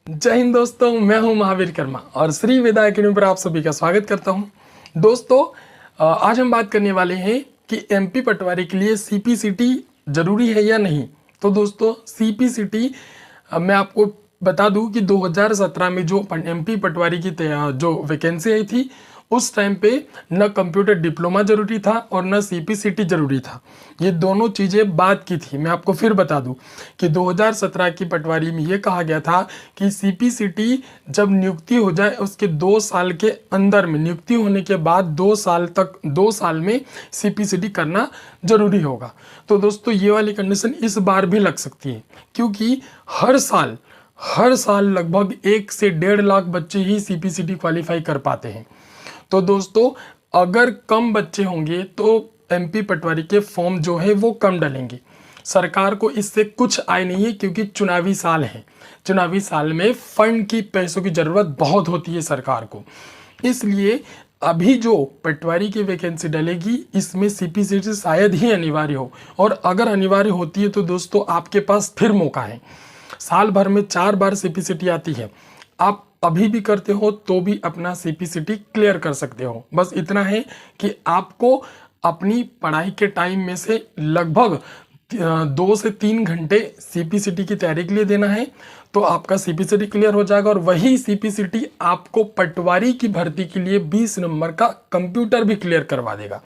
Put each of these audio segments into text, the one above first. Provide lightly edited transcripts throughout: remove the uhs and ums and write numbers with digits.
जय हिंद दोस्तों, मैं हूं महावीर कर्मा और श्री वेदा एकेडमी पर आप सभी का स्वागत करता हूं। दोस्तों, आज हम बात करने वाले हैं कि एमपी पटवारी के लिए सीपीसीटी जरूरी है या नहीं। तो दोस्तों, सीपीसीटी मैं आपको बता दूं कि 2017 में जो एमपी पटवारी की जो वैकेंसी आई थी, उस टाइम पे न कंप्यूटर डिप्लोमा जरूरी था और न सीपीसीटी जरूरी था। ये दोनों चीज़ें बात की थी। मैं आपको फिर बता दूं कि 2017 की पटवारी में ये कहा गया था कि सीपीसीटी जब नियुक्ति हो जाए उसके 2 साल के अंदर में, नियुक्ति होने के बाद 2 साल में सीपीसीटी करना जरूरी होगा। तो दोस्तों, ये वाली कंडीशन इस बार भी लग सकती है, क्योंकि हर साल लगभग 1 से 1.5 लाख बच्चे ही सीपीसीटी क्वालिफाई कर पाते हैं। तो दोस्तों, अगर कम बच्चे होंगे तो एमपी पटवारी के फॉर्म जो है वो कम डलेंगे। सरकार को इससे कुछ आय नहीं है, क्योंकि चुनावी साल है। चुनावी साल में फंड की, पैसों की ज़रूरत बहुत होती है सरकार को। इसलिए अभी जो पटवारी की वैकेंसी डलेगी, इसमें सीपीसीटी शायद ही अनिवार्य हो, और अगर अनिवार्य होती है तो दोस्तों आपके पास फिर मौका है। साल भर में 4 बार सीपीसीटी आती है। आप अभी भी करते हो तो भी अपना सीपीसीटी क्लियर कर सकते हो। बस इतना है कि आपको अपनी पढ़ाई के टाइम में से लगभग 2 से 3 घंटे सीपीसीटी की तैयारी के लिए देना है, तो आपका सीपीसीटी क्लियर हो जाएगा। और वही सीपीसीटी आपको पटवारी की भर्ती के लिए 20 नंबर का कंप्यूटर भी क्लियर करवा देगा।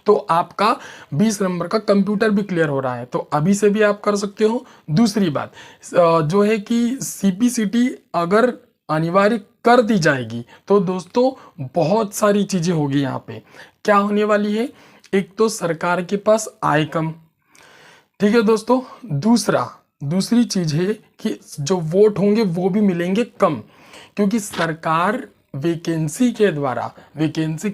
तो आपका 20 नंबर का कंप्यूटर भी क्लियर हो रहा है, तो अभी से भी आप कर सकते हो। दूसरी बात जो है कि सीपीसीटी अगर अनिवार्य कर दी जाएगी तो दोस्तों बहुत सारी चीज़ें होगी। यहाँ पे क्या होने वाली है, एक तो सरकार के पास आय कम, ठीक है दोस्तों। दूसरी चीज़ है कि जो वोट होंगे वो भी मिलेंगे कम, क्योंकि सरकार वैकेंसी के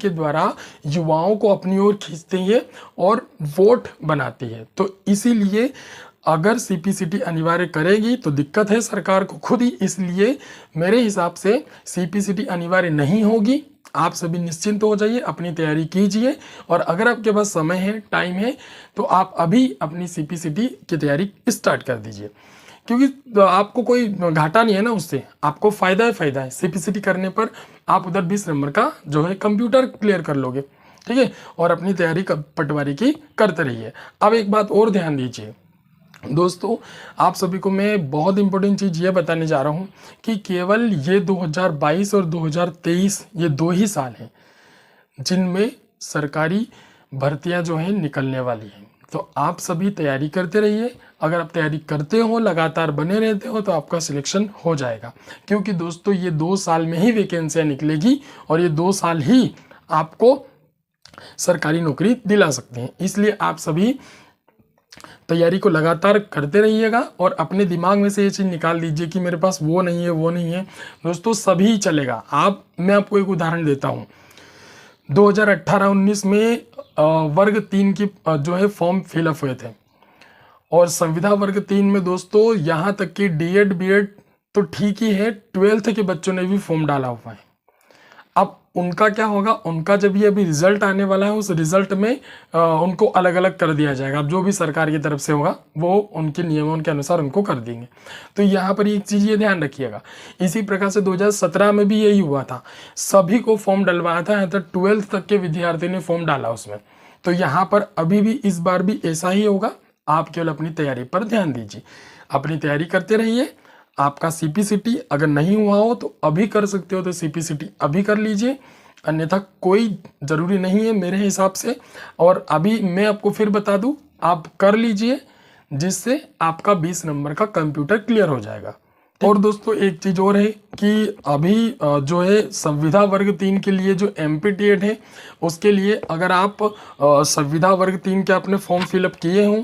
द्वारा युवाओं को अपनी ओर खींचती है और वोट बनाती है। तो इसीलिए अगर सीपीसीटी अनिवार्य करेगी तो दिक्कत है सरकार को खुद ही। इसलिए मेरे हिसाब से सीपीसीटी अनिवार्य नहीं होगी। आप सभी निश्चिंत हो जाइए, अपनी तैयारी कीजिए, और अगर आपके पास समय है, टाइम है, तो आप अभी अपनी सीपीसीटी की तैयारी स्टार्ट कर दीजिए, क्योंकि आपको कोई घाटा नहीं है ना, उससे आपको फ़ायदा है। सीपीसीटी करने पर आप उधर 20 नंबर का जो है कंप्यूटर क्लियर कर लोगे, ठीक है, और अपनी तैयारी पटवारी की करते रहिए। अब एक बात और ध्यान दीजिए दोस्तों, आप सभी को मैं बहुत इंपॉर्टेंट चीज़ ये बताने जा रहा हूँ कि केवल ये 2022 और 2023 ये 2 ही साल हैं जिनमें सरकारी भर्तियां जो हैं निकलने वाली हैं। तो आप सभी तैयारी करते रहिए। अगर आप तैयारी करते हो, लगातार बने रहते हो, तो आपका सिलेक्शन हो जाएगा, क्योंकि दोस्तों ये 2 साल में ही वैकेंसियाँ निकलेगी और ये 2 साल ही आपको सरकारी नौकरी दिला सकते हैं। इसलिए आप सभी तैयारी को लगातार करते रहिएगा और अपने दिमाग में से ये चीज़ निकाल दीजिए कि मेरे पास वो नहीं है। दोस्तों, सभी चलेगा। मैं आपको एक उदाहरण देता हूँ। 2018-19 में वर्ग 3 की जो है फॉर्म फिलअप हुए थे, और संविदा वर्ग 3 में दोस्तों यहाँ तक कि डीएड बीएड तो ठीक ही है, 12th के बच्चों ने भी फॉर्म डाला हुआ है। अब उनका क्या होगा, उनका जब ये अभी रिजल्ट आने वाला है, उस रिजल्ट में उनको अलग अलग कर दिया जाएगा। अब जो भी सरकार की तरफ से होगा वो उनके नियमों के अनुसार उनको कर देंगे। तो यहाँ पर एक चीज़ ये ध्यान रखिएगा। इसी प्रकार से 2017 में भी यही हुआ था, सभी को फॉर्म डलवाया था, यहाँ तक 12th तक के विद्यार्थी ने फॉर्म डाला उसमें। तो यहाँ पर अभी भी इस बार भी ऐसा ही होगा। आप केवल अपनी तैयारी पर ध्यान दीजिए, अपनी तैयारी करते रहिए। आपका सीपीसीटी अगर नहीं हुआ हो तो अभी कर सकते हो, तो सीपीसीटी अभी कर लीजिए, अन्यथा कोई ज़रूरी नहीं है मेरे हिसाब से। और अभी मैं आपको फिर बता दूं, आप कर लीजिए, जिससे आपका 20 नंबर का कंप्यूटर क्लियर हो जाएगा। और दोस्तों, एक चीज़ और है कि अभी जो है संविदा वर्ग 3 के लिए जो एमपीटीएड है, उसके लिए अगर आप संविदा वर्ग 3 के अपने फॉर्म फिलअप किए हों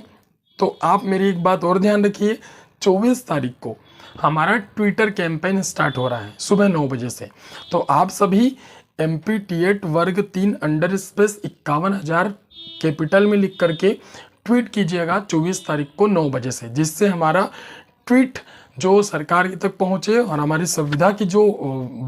तो आप मेरी एक बात और ध्यान रखिए। 24 तारीख को हमारा ट्विटर कैंपेन स्टार्ट हो रहा है सुबह 9 बजे से। तो आप सभी एमपीटीएड वर्ग 3 _51,000 कैपिटल में लिख करके ट्वीट कीजिएगा 24 तारीख को 9 बजे से, जिससे हमारा ट्वीट जो सरकार तक पहुँचे और हमारी संविदा की जो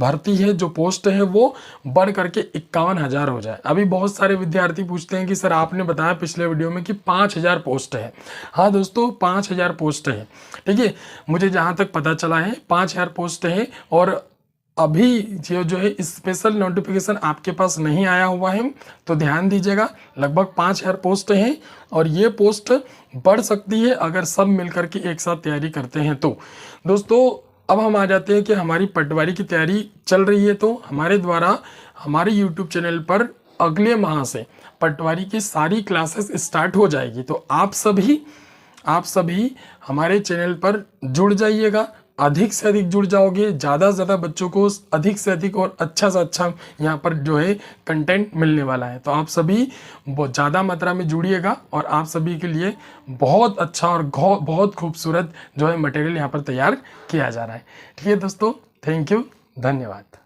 भर्ती है, जो पोस्ट है, वो बढ़ करके 51,000 हो जाए। अभी बहुत सारे विद्यार्थी पूछते हैं कि सर आपने बताया पिछले वीडियो में कि 5,000 पोस्ट है। हाँ दोस्तों, 5,000 पोस्ट है, ठीक है। मुझे जहाँ तक पता चला है 5,000 पोस्ट है, और अभी जो है स्पेशल नोटिफिकेशन आपके पास नहीं आया हुआ है, तो ध्यान दीजिएगा। लगभग 5,000 पोस्ट हैं और ये पोस्ट बढ़ सकती है अगर सब मिलकर के एक साथ तैयारी करते हैं तो। दोस्तों अब हम आ जाते हैं कि हमारी पटवारी की तैयारी चल रही है, तो हमारे द्वारा हमारे YouTube चैनल पर अगले माह से पटवारी की सारी क्लासेस स्टार्ट हो जाएगी। तो आप सभी हमारे चैनल पर जुड़ जाइएगा, अधिक से अधिक जुड़ जाओगे, ज़्यादा से ज़्यादा बच्चों को अधिक से अधिक और अच्छा से अच्छा यहाँ पर जो है कंटेंट मिलने वाला है। तो आप सभी बहुत ज़्यादा मात्रा में जुड़िएगा और आप सभी के लिए बहुत अच्छा और बहुत खूबसूरत जो है मटेरियल यहाँ पर तैयार किया जा रहा है। ठीक है दोस्तों, थैंक यू, धन्यवाद।